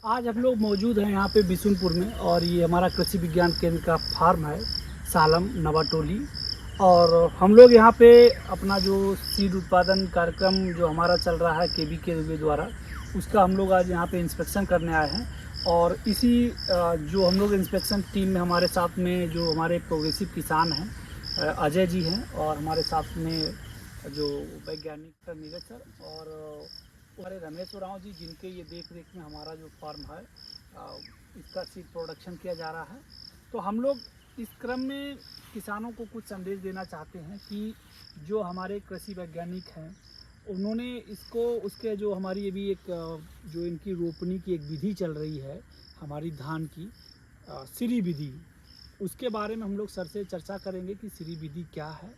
आज हम लोग मौजूद हैं यहाँ पे बिशुनपुर में और ये हमारा कृषि विज्ञान केंद्र का फार्म है सालम नवाटोली। और हम लोग यहाँ पे अपना जो सीड उत्पादन कार्यक्रम जो हमारा चल रहा है केवी के द्वारा, उसका हम लोग आज यहाँ पे इंस्पेक्शन करने आए हैं। और इसी जो हम लोग इंस्पेक्शन टीम में हमारे साथ में जो हमारे प्रोग्रेसिव किसान हैं अजय जी हैं, और हमारे साथ में जो वैज्ञानिक नीरज सर और हमारे रमेश उरांव जी, जिनके ये देख रेख में हमारा जो फार्म है इसका सीड प्रोडक्शन किया जा रहा है। तो हम लोग इस क्रम में किसानों को कुछ संदेश देना चाहते हैं कि जो हमारे कृषि वैज्ञानिक हैं उन्होंने इसको उसके जो हमारी ये भी एक जो इनकी रोपनी की एक विधि चल रही है हमारी धान की श्री विधि, उसके बारे में हम लोग सर से चर्चा करेंगे कि श्री विधि क्या है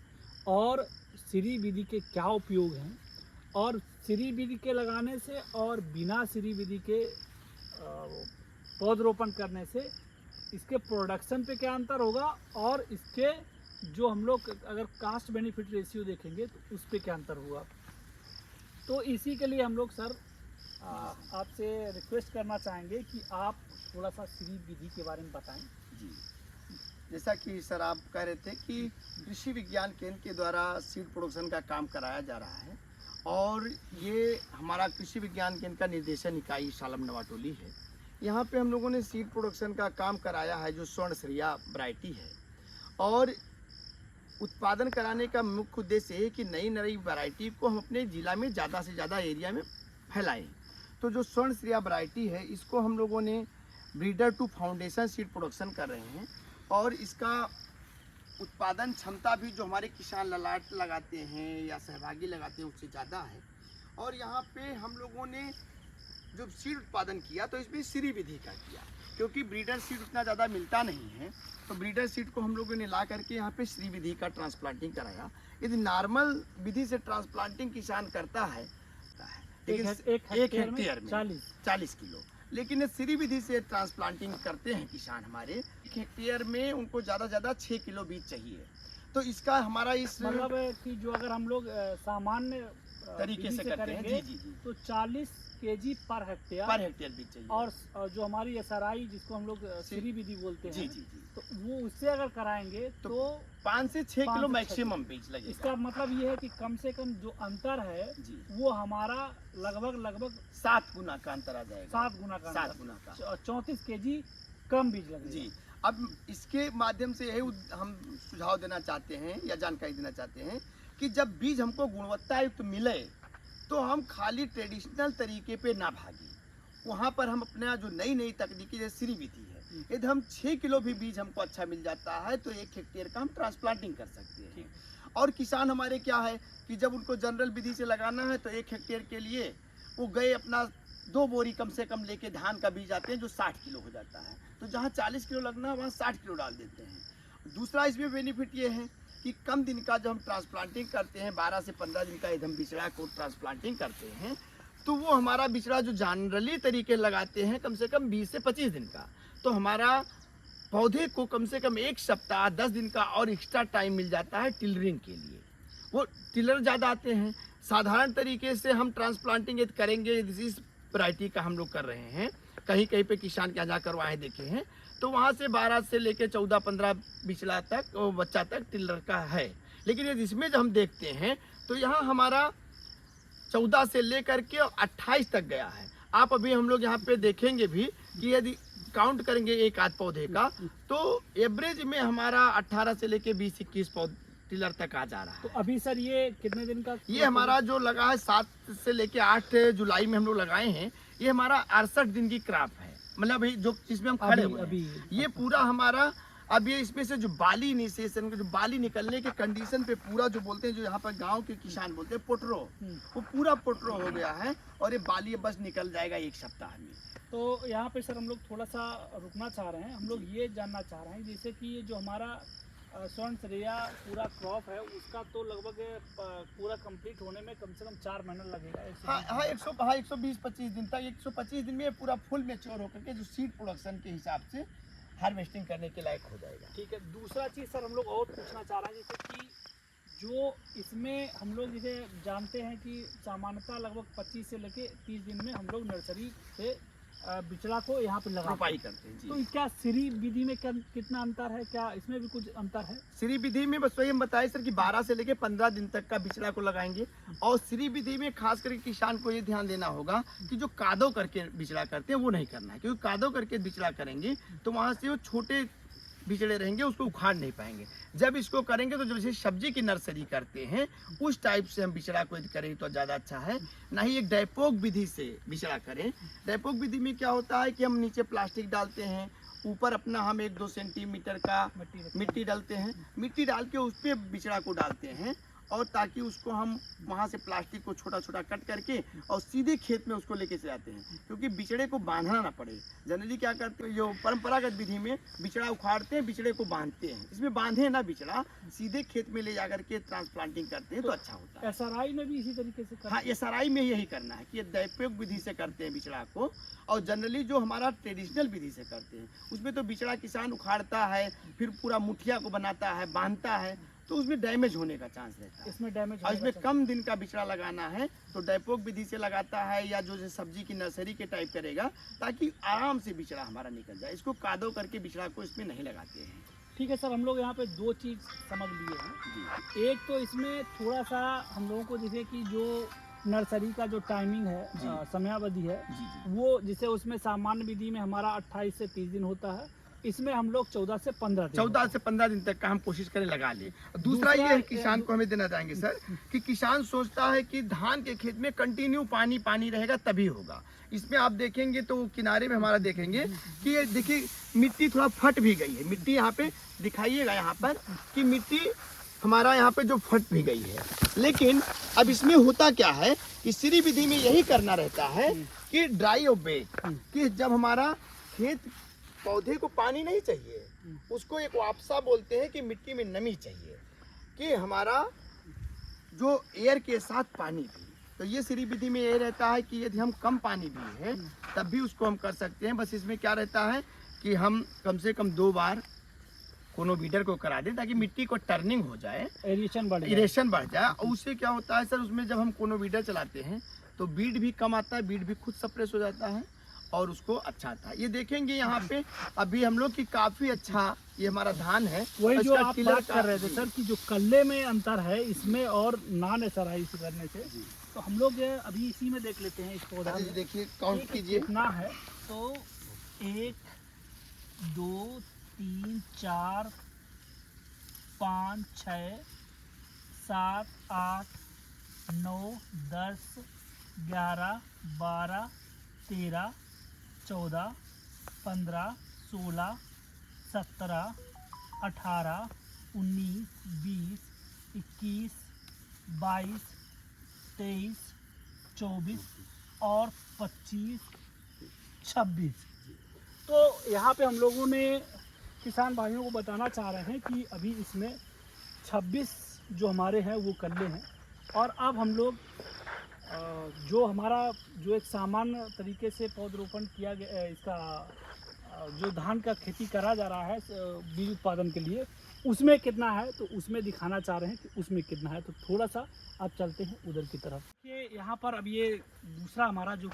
और श्री विधि के क्या उपयोग हैं, और श्री विधि के लगाने से और बिना श्री विधि के पौधरोपण करने से इसके प्रोडक्शन पे क्या अंतर होगा, और इसके जो हम लोग अगर कास्ट बेनिफिट रेशियो देखेंगे तो उस पे क्या अंतर होगा। तो इसी के लिए हम लोग सर आपसे रिक्वेस्ट करना चाहेंगे कि आप थोड़ा सा श्री विधि के बारे में बताएं। जी, जैसा कि सर आप कह रहे थे कि कृषि विज्ञान केंद्र के द्वारा सीड प्रोडक्शन का काम कराया जा रहा है, और ये हमारा कृषि विज्ञान केंद्र का निर्देशन इकाई सालम नवाटोली है। यहाँ पे हम लोगों ने सीड प्रोडक्शन का काम कराया है जो स्वर्णश्रेया वैरायटी है, और उत्पादन कराने का मुख्य उद्देश्य है कि नई नई वैरायटी को हम अपने ज़िला में ज़्यादा से ज़्यादा एरिया में फैलाएं। तो जो स्वर्णश्रेया वैरायटी है इसको हम लोगों ने breeder to foundation seed production कर रहे हैं, और इसका उत्पादन क्षमता भी जो हमारे किसान ललाट लगाते हैं या सहभागी लगाते हैं उससे ज़्यादा है। और यहाँ पे हम लोगों ने जो सीड उत्पादन किया तो इसमें श्री विधि का किया, क्योंकि ब्रीडर सीड उतना ज़्यादा मिलता नहीं है, तो ब्रीडर सीड को हम लोगों ने ला करके यहाँ पे श्री विधि का ट्रांसप्लांटिंग कराया। यदि नॉर्मल विधि से ट्रांसप्लांटिंग किसान करता है लेकिन एक हेक्टेयर में 40 किलो, लेकिन श्री विधि से ट्रांसप्लांटिंग करते हैं किसान हमारे, एक हेक्टेयर में उनको ज़्यादा से ज़्यादा 6 किलो बीज चाहिए। तो इसका हमारा इस मतलब कि जो अगर हम लोग सामान्य तरीके से करते हैं जी जी जी तो 40 केजी पर हेक्टेयर बीज चाहिए। और जो हमारी एसआरआई जिसको हम लोग श्री विधि बोलते हैं जी जी जी, तो वो उससे अगर कराएंगे तो 5 से 6 किलो मैक्सिमम बीज लगेगा। इसका मतलब ये है कि कम से कम जो अंतर है वो हमारा लगभग 7 गुना का अंतर आ जाएगा। 7 गुना का 34 केजी कम बीज लगेगा जी। अब इसके माध्यम से यही हम सुझाव देना चाहते हैं या जानकारी देना चाहते हैं कि जब बीज हमको गुणवत्ता युक्त मिले तो हम खाली ट्रेडिशनल तरीके पे ना भागे, वहाँ पर हम अपना जो नई नई तकनीकी जैसे श्री विधि है, यदि हम 6 किलो भी बीज हमको अच्छा मिल जाता है तो 1 हेक्टेयर का हम ट्रांसप्लांटिंग कर सकते हैं। और किसान हमारे क्या है कि जब उनको जनरल विधि से लगाना है तो 1 हेक्टेयर के लिए वो गए अपना 2 बोरी कम से कम लेके धान का बीज आते हैं जो 60 किलो हो जाता है, तो जहाँ 40 किलो लगना है वहाँ 60 किलो डाल देते हैं। दूसरा इसमें बेनिफिट ये है कि कम दिन का जब हम ट्रांसप्लांटिंग करते हैं 12 से 15 दिन का यदि हम बिचड़ा को ट्रांसप्लांटिंग करते हैं तो वो हमारा बिचड़ा जो जनरली तरीके लगाते हैं कम से कम 20 से 25 दिन का, तो हमारा पौधे को कम से कम 1 सप्ताह 10 दिन का और एक्स्ट्रा टाइम मिल जाता है टिलरिंग के लिए। वो टिलर ज़्यादा आते हैं। साधारण तरीके से हम ट्रांसप्लांटिंग यदि करेंगे, इस वैरायटी का हम लोग कर रहे हैं, कहीं कहीं पे किसान के यहाँ जा करवाए देखे हैं, तो वहाँ से 12 से लेकर 14-15 बिचड़ा तक बच्चा तक टिलर का है। लेकिन यदि इसमें जब हम देखते हैं तो यहाँ हमारा 14 से लेकर के 28 तक गया है। आप अभी हम लोग यहाँ पे देखेंगे भी कि यदि काउंट करेंगे एक आध पौधे का तो एवरेज में हमारा 18 से लेकर 20-21 पौधे टिलर तक आ जा रहा है। तो अभी सर ये कितने दिन का? ये हमारा जो लगा है 7 से लेकर 8 जुलाई में हम लोग लगाए हैं, ये हमारा 68 दिन की क्रॉप है, मतलब अभी जो जिसमें हम खड़े हुए हैं ये पूरा हमारा। अब ये इसमें से जो बाली इनिशिएशन जो बाली निकलने के कंडीशन पे पूरा जो बोलते हैं, जो यहाँ पर गांव के किसान बोलते हैं पोटरो, वो पूरा पोटरो हो गया है, और ये बाली बस निकल जाएगा 1 सप्ताह में। तो यहाँ पे सर हम लोग थोड़ा सा रुकना चाह रहे हैं। हम लोग ये जानना चाह रहे हैं जैसे कि ये जो हमारा स्वर्णश्रेया पूरा क्रॉप है उसका तो लगभग पूरा कंप्लीट होने में कम से कम 4 महीना लगेगा। हाँ 120-125 दिन तक, 125 दिन में पूरा फुल मैच्योर होकर के जो सीड प्रोडक्शन के हिसाब से हार्वेस्टिंग करने के लायक हो जाएगा। ठीक है। दूसरा चीज़ सर हम लोग और पूछना चाह रहे हैं जैसे कि जो इसमें हम लोग जैसे जानते हैं कि सामान्यतः लगभग 25 से लेके 30 दिन में हम लोग नर्सरी से बिचड़ा को यहाँ पे लगा रोपाई करते हैं तो जी। क्या श्री विधि में कितना अंतर है, क्या इसमें भी कुछ अंतर है? श्री विधि में बस वही हम बताए सर कि 12 से लेके 15 दिन तक का बिचड़ा को लगाएंगे। और श्री विधि में खास करके किसान को ये ध्यान देना होगा कि जो कादो करके बिचड़ा करते हैं वो नहीं करना है, क्योंकि कादो करके बिचड़ा करेंगे तो वहाँ से वो छोटे बिचड़े रहेंगे, उसको उखाड़ नहीं पाएंगे। जब इसको करेंगे तो जैसे सब्जी की नर्सरी करते हैं उस टाइप से हम बिचड़ा को यदि करें तो ज़्यादा अच्छा है। ना ही एक डैपोक विधि से बिचड़ा करें। डैपोक विधि में क्या होता है कि हम नीचे प्लास्टिक डालते हैं, ऊपर अपना हम 1-2 सेंटीमीटर का मिट्टी डालते हैं, मिट्टी डाल के उस पर बिचड़ा को डालते हैं और ताकि उसको हम वहाँ से प्लास्टिक को छोटा छोटा कट करके और सीधे खेत में उसको लेके से आते हैं, क्योंकि बिचड़े को बांधना ना पड़े। जनरली क्या करते हैं, जो परंपरागत विधि में बिचड़ा उखाड़ते हैं, बिचड़े को बांधते हैं। इसमें बांधे ना बिचड़ा, सीधे खेत में ले जा करके ट्रांसप्लांटिंग करते हैं तो अच्छा होता है। SRI में भी इसी तरीके से करते हाँ, SRI में यही करना है कि दैपोक विधि से करते हैं बिचड़ा को। और जनरली जो हमारा ट्रेडिशनल विधि से करते हैं उसमें तो बिचड़ा किसान उखाड़ता है, फिर पूरा मुठिया को बनाता है, बांधता है, तो उसमें डैमेज होने का चांस रहता है। इसमें डैमेज और इसमें कम दिन का बिचड़ा लगाना है तो डैपोक विधि से लगाता है, या जो सब्जी की नर्सरी के टाइप करेगा ताकि आराम से बिचड़ा हमारा निकल जाए। इसको कादो करके बिचड़ा को इसमें नहीं लगाते हैं। ठीक है सर, हम लोग यहाँ पे 2 चीज़ समझ लिए हैं। जी एक तो इसमें थोड़ा सा हम लोगों को जैसे कि जो नर्सरी का जो टाइमिंग है, जी। समयावधि है, जी जी वो जिसे उसमें सामान्य विधि में हमारा 28 से 30 दिन होता है, इसमें हम लोग 14 से 15 दिन 14 से 15 दिन तक का हम कोशिश करें लगा ले। दूसरा ये है किसान को हमें देना चाहेंगे सर कि किसान सोचता है कि धान के खेत में कंटिन्यू पानी पानी रहेगा तभी होगा। इसमें आप देखेंगे तो किनारे में हमारा देखेंगे कि ये देखिए मिट्टी थोड़ा फट भी गई है। मिट्टी यहाँ पे दिखाइएगा यहाँ पर कि मिट्टी हमारा यहाँ पे जो फट भी गई है। लेकिन अब इसमें होता क्या है कि श्री विधि में यही करना रहता है कि ड्राई ऑफ बेड, कि जब हमारा खेत पौधे को पानी नहीं चाहिए, उसको एक वापसा बोलते हैं कि मिट्टी में नमी चाहिए, कि हमारा जो एयर के साथ पानी भी। तो ये श्री विधि में यही रहता है कि यदि हम कम पानी भी है तब भी उसको हम कर सकते हैं। बस इसमें क्या रहता है कि हम कम से कम 2 बार कोनो बीडर को करा दें ताकि मिट्टी को टर्निंग हो जाए, इरेशन बढ़ जाए। और उससे क्या होता है सर, उसमें जब हम कोनो बीडर चलाते हैं तो बीड भी कम आता है, बीड भी खुद सप्रेस हो जाता है और उसको अच्छा आता है। ये देखेंगे यहाँ पे अभी हम लोग की काफी अच्छा ये हमारा धान है। वही जो इसका आप टिलर बात कर रहे थे सर कि जो कल्ले में अंतर है इसमें और नॉन SRI से करने से, तो हम लोग अभी इसी में देख लेते हैं इस पौधा में। देखिए काउंट कीजिए कितना है, तो 1 2 3 4 5 6 7 8 9 10 11 12 13 14 15 16 17 18 19 20 21 22 23 24 और 25 26। तो यहाँ पे हम लोगों ने किसान भाइयों को बताना चाह रहे हैं कि अभी इसमें 26 जो हमारे हैं वो कल्ले हैं। और अब हम लोग जो हमारा जो एक सामान्य तरीके से पौधरोपण किया गया, इसका जो धान का खेती करा जा रहा है बीज उत्पादन के लिए, उसमें कितना है तो उसमें दिखाना चाह रहे हैं कि उसमें कितना है। तो थोड़ा सा अब चलते हैं उधर की तरफ। ये यहाँ पर अब ये दूसरा हमारा जो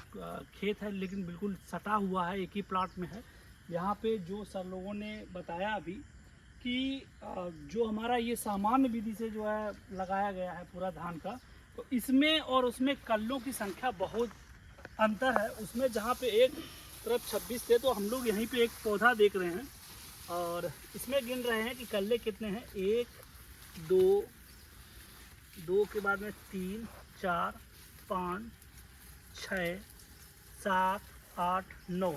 खेत है लेकिन बिल्कुल सटा हुआ है, एक ही प्लाट में है। यहाँ पे जो सर लोगों ने बताया अभी कि जो हमारा ये सामान्य विधि से जो है लगाया गया है पूरा धान का, तो इसमें और उसमें कल्लों की संख्या बहुत अंतर है। उसमें जहाँ पे एक तरफ 26 थे तो हम लोग यहीं पे एक पौधा देख रहे हैं और इसमें गिन रहे हैं कि कल्ले कितने हैं। 1 2 के बाद में 3 4 5 6 7 8 9।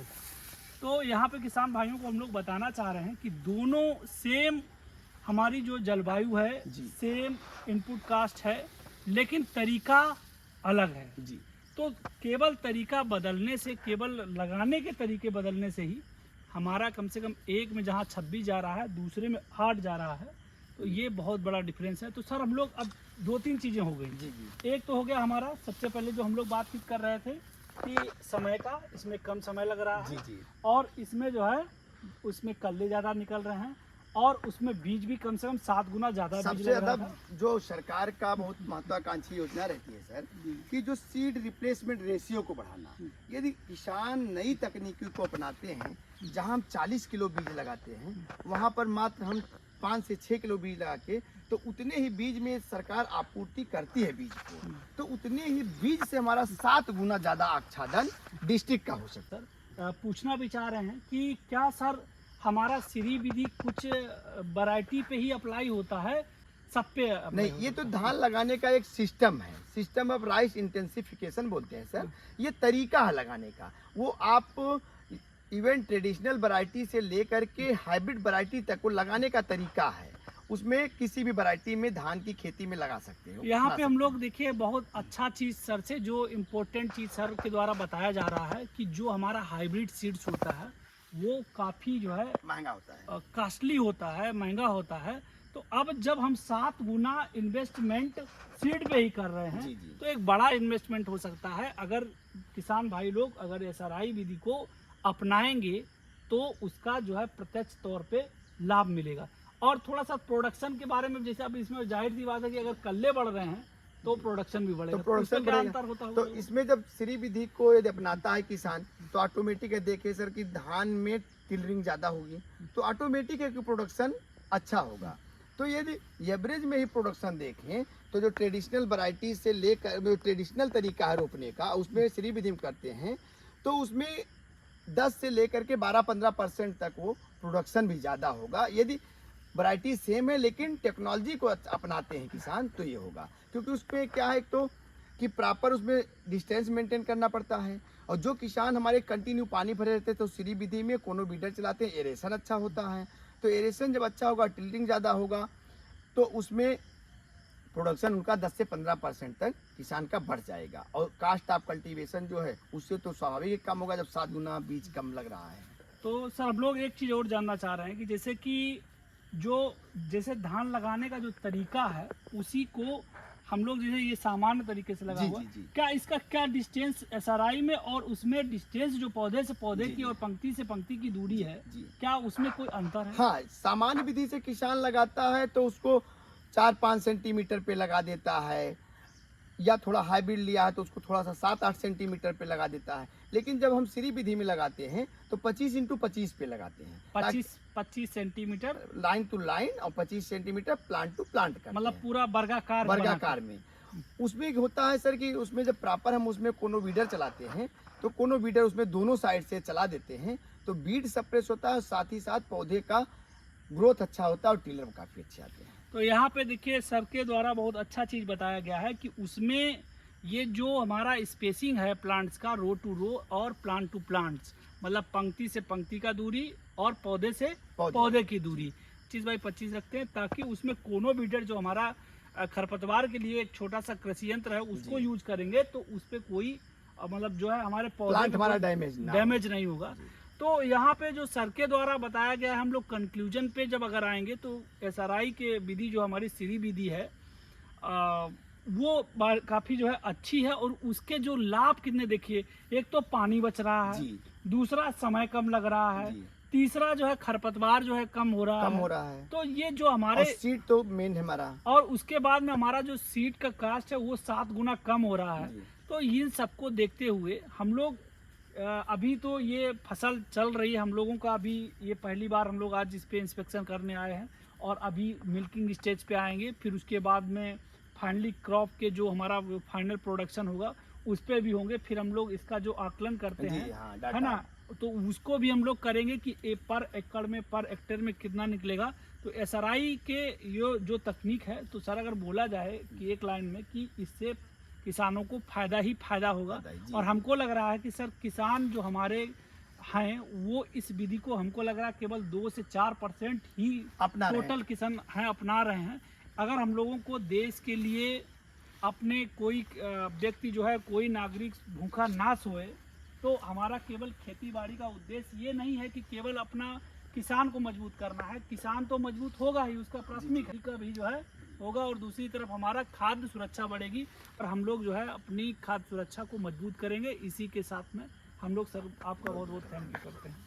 तो यहाँ पे किसान भाइयों को हम लोग बताना चाह रहे हैं कि दोनों सेम हमारी जो जलवायु है, सेम इनपुट कास्ट है, लेकिन तरीका अलग है जी। तो केवल तरीका बदलने से, केवल लगाने के तरीके बदलने से ही हमारा कम से कम एक में जहाँ 26 जा रहा है दूसरे में 8 जा रहा है, तो ये बहुत बड़ा डिफरेंस है। तो सर हम लोग अब 2-3 चीज़ें हो गई जी। एक तो हो गया हमारा सबसे पहले जो हम लोग बातचीत कर रहे थे कि समय का, इसमें कम समय लग रहा है जी। और इसमें जो है उसमें कल्ले ज़्यादा निकल रहे हैं और उसमें बीज भी कम से कम 7 गुना ज़्यादा बीज सबसे लग ज्यादा रहा था। जो सरकार का बहुत महत्वाकांक्षी योजना रहती है सर, कि जो सीड रिप्लेसमेंट रेशियो को बढ़ाना। यदि किसान नई तकनीकी को अपनाते हैं, जहां हम 40 किलो बीज लगाते हैं, वहां पर मात्र हम 5 से 6 किलो बीज लगा के, तो उतने ही बीज में सरकार आपूर्ति करती है बीज को, तो उतने ही बीज से हमारा 7 गुना ज्यादा आच्छादन डिस्ट्रिक्ट का हो सकता है। सर पूछना भी चाह रहे हैं कि क्या सर हमारा श्री विधि कुछ वैरायटी पे ही अप्लाई होता है, सब पे apply नहीं, होता ये तो है? धान लगाने का एक सिस्टम है, सिस्टम ऑफ राइस इंटेंसिफिकेशन बोलते हैं सर। ये तरीका है लगाने का। वो आप इवन ट्रेडिशनल वैरायटी से लेकर के हाइब्रिड वैरायटी तक को लगाने का तरीका है। उसमें किसी भी वैरायटी में धान की खेती में लगा सकते हो। यहाँ पे हम लोग देखिए बहुत अच्छा चीज़ सर से, जो इम्पोर्टेंट चीज़ सर के द्वारा बताया जा रहा है कि जो हमारा हाइब्रिड सीड्स होता है वो काफ़ी जो है महंगा होता है। कॉस्टली होता है, महंगा होता है। तो अब जब हम 7 गुना इन्वेस्टमेंट सीड पे ही कर रहे हैं, जी, जी। तो एक बड़ा इन्वेस्टमेंट हो सकता है। अगर किसान भाई लोग अगर एसआरआई विधि को अपनाएंगे तो उसका जो है प्रत्यक्ष तौर पे लाभ मिलेगा। और थोड़ा सा प्रोडक्शन के बारे में, जैसे अब इसमें जाहिर सी बात है कि अगर कल्ले बढ़ रहे हैं तो प्रोडक्शन भी बढ़ेगा। तो प्रोडक्शन इसमें क्या बढ़ेगा। अंतर होता तो होगा? इसमें जब श्री विधि को यदि अपनाता है किसान, तो ऑटोमेटिक देखे सर कि धान में टिलरिंग ज़्यादा होगी, तो ऑटोमेटिक है कि प्रोडक्शन अच्छा होगा। तो यदि एवरेज में ही प्रोडक्शन देखें, तो जो ट्रेडिशनल वैरायटी से लेकर जो ट्रेडिशनल तरीका है रोपने का, उसमें श्री विधि में करते हैं, तो उसमें 10 से लेकर के 12-15% तक वो प्रोडक्शन भी ज़्यादा होगा। यदि वैरायटी सेम है लेकिन टेक्नोलॉजी को अपनाते हैं किसान, तो ये होगा। क्योंकि उसमें क्या है, एक तो कि प्रॉपर उसमें डिस्टेंस मेंटेन करना पड़ता है। और जो किसान हमारे कंटिन्यू पानी भरे रहते हैं, तो श्री विधि में कोनो बीडर चलाते हैं, एरेशन अच्छा होता है। तो एरेशन जब अच्छा होगा, टिल्डिंग ज़्यादा होगा, तो उसमें प्रोडक्शन उनका 10 से 15% तक किसान का बढ़ जाएगा। और कास्ट ऑफ कल्टीवेशन जो है, उससे तो स्वाभाविक कम होगा जब 7 गुना बीज कम लग रहा है। तो सर हम लोग एक चीज़ और जानना चाह रहे हैं कि जैसे धान लगाने का जो तरीका है उसी को हम लोग जैसे ये सामान्य तरीके से लगा जी, हुआ, जी, जी। क्या इसका क्या डिस्टेंस एसआरआई में और उसमें डिस्टेंस जो पौधे से पौधे जी, की जी। और पंक्ति से पंक्ति की दूरी है, जी। क्या उसमें कोई अंतर है? हाँ, सामान्य विधि से किसान लगाता है तो उसको 4-5 सेंटीमीटर पे लगा देता है, या थोड़ा हाइब्रिड लिया है तो उसको थोड़ा सा 7-8 सेंटीमीटर पे लगा देता है। लेकिन जब हम श्री विधि में लगाते हैं तो 25x25 पे लगाते हैं, 25 सेंटीमीटर, लाइन टू लाइन, और 25 सेंटीमीटर प्लांट टू प्लांट करते मतलब हैं, पूरा वर्गाकार वर्गाकार में। उसमें होता है सर कि उसमें जब प्रॉपर हम उसमें कोनो वीडर चलाते हैं, तो कोनो वीडर उसमें दोनों साइड से चला देते हैं, तो बीड सप्रेस होता है, साथ ही साथ पौधे का ग्रोथ अच्छा होता है और टिलर काफ़ी अच्छे आते हैं। तो यहाँ पे देखिए सर के द्वारा बहुत अच्छा चीज़ बताया गया है कि उसमें ये जो हमारा स्पेसिंग है प्लांट्स का, रो टू रो और प्लांट टू प्लांट्स, मतलब पंक्ति से पंक्ति का दूरी और पौधे से पौधे की दूरी 25x25 रखते हैं, ताकि उसमें कोनो बीडर जो हमारा खरपतवार के लिए एक छोटा सा कृषि यंत्र है उसको यूज करेंगे तो उस पर कोई मतलब जो है हमारे प्लांट हमारा पौधे डैमेज नहीं होगा। तो यहाँ पे जो सर के द्वारा बताया गया है, हम लोग कंक्लूजन पे जब अगर आएंगे तो एसआरआई के विधि जो हमारी श्री विधि है वो काफ़ी जो है अच्छी है। और उसके जो लाभ कितने देखिए, एक तो पानी बच रहा है, दूसरा समय कम लग रहा है, तीसरा जो है खरपतवार जो है कम हो रहा है। तो ये जो हमारे सीड तो मेन है हमारा, और उसके बाद में हमारा जो सीड का कास्ट है वो 7 गुना कम हो रहा है। तो इन सबको देखते हुए हम लोग अभी तो ये फसल चल रही है हम लोगों का, अभी ये पहली बार हम लोग आज इस पे इंस्पेक्शन करने आए हैं और अभी मिल्किंग स्टेज पे आएंगे, फिर उसके बाद में फाइनली क्रॉप के जो हमारा फाइनल प्रोडक्शन होगा उस पर भी होंगे, फिर हम लोग इसका जो आकलन करते हैं है ना, तो उसको भी हम लोग करेंगे कि पर एकड़ में पर हेक्टेयर में कितना निकलेगा। तो एसआरआई के ये जो तकनीक है, तो सर अगर बोला जाए कि एक लाइन में कि इससे किसानों को फायदा ही फायदा होगा। और हमको लग रहा है कि सर किसान जो हमारे हैं वो इस विधि को हमको लग रहा है केवल 2 से 4% ही टोटल किसान हैं अपना रहे हैं। अगर हम लोगों को देश के लिए अपने कोई व्यक्ति जो है, कोई नागरिक भूखा ना सोए, तो हमारा केवल खेती बाड़ी का उद्देश्य ये नहीं है कि केवल अपना किसान को मजबूत करना है, किसान तो मजबूत होगा ही, उसका प्राथमिक का भी जो है होगा, और दूसरी तरफ हमारा खाद्य सुरक्षा बढ़ेगी और हम लोग जो है अपनी खाद्य सुरक्षा को मजबूत करेंगे। इसी के साथ में हम लोग सर आपका बहुत बहुत थैंक यू करते हैं।